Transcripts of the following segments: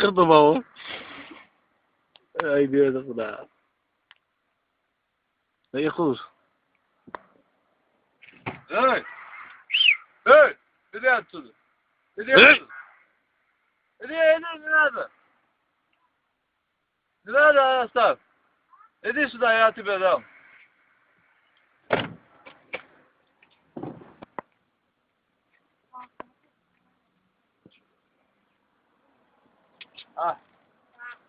خطوا بابا. Ay Dios, خدا. Ay خوش. Hey! Hey! Nereye attın? Nereye attın? Nerede? Nerede Aslan? Ne diyorsun hayatı be adam? Ah.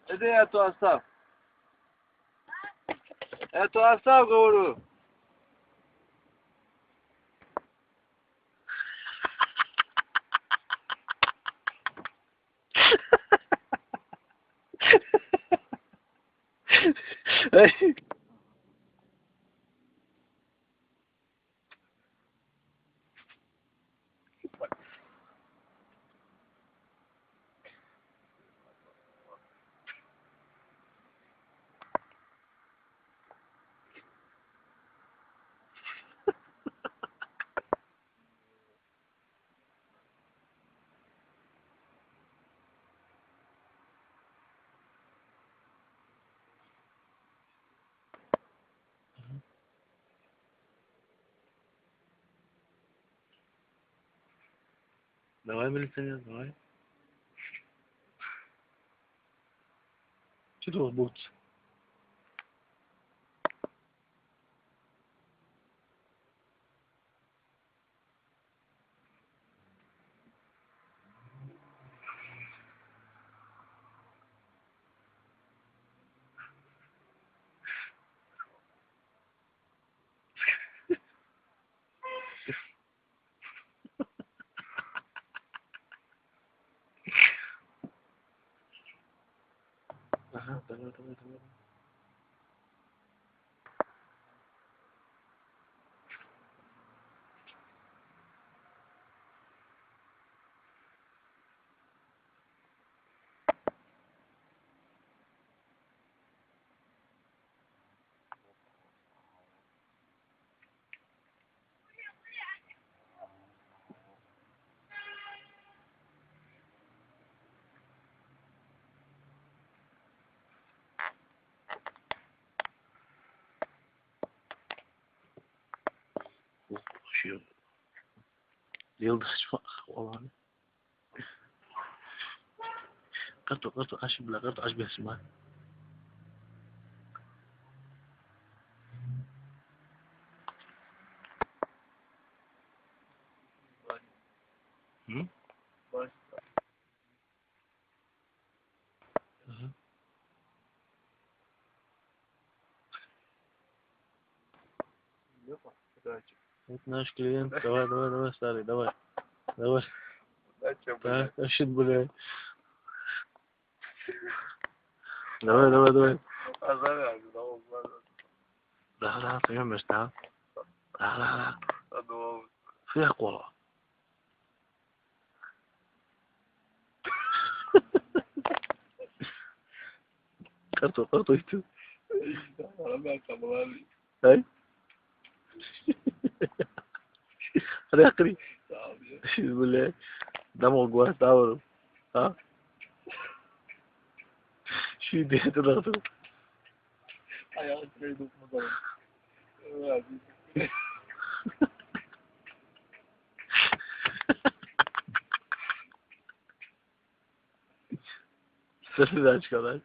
Nereye attın Aslan? Это Aslan говорю. Ay. Давай, милиционер, давай. Что будет? Ага, давай. Şu yıldız olan. قرطو عاش بلا قرطو عاش بها سمع. Вот наш клиент, давай, старый, давай. Так, ощут, блядь. Давай. لا تجمع تعال. لا فيها قوة. قرطو يتو. هاي. هذا أخري. بالله. دمو قوة تاورو. ها. شو دي تضغطه. Hayat Bey dokunmadan. Sırrı da aç kadar.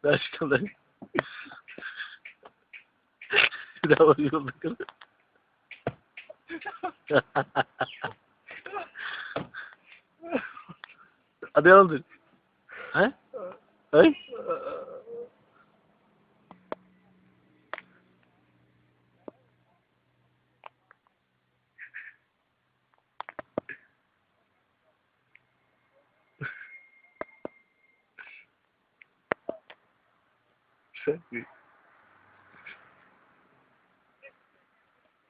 Aç kadar. Bir daha var yolda kadar. Hadi aldır. He? Hey? Sen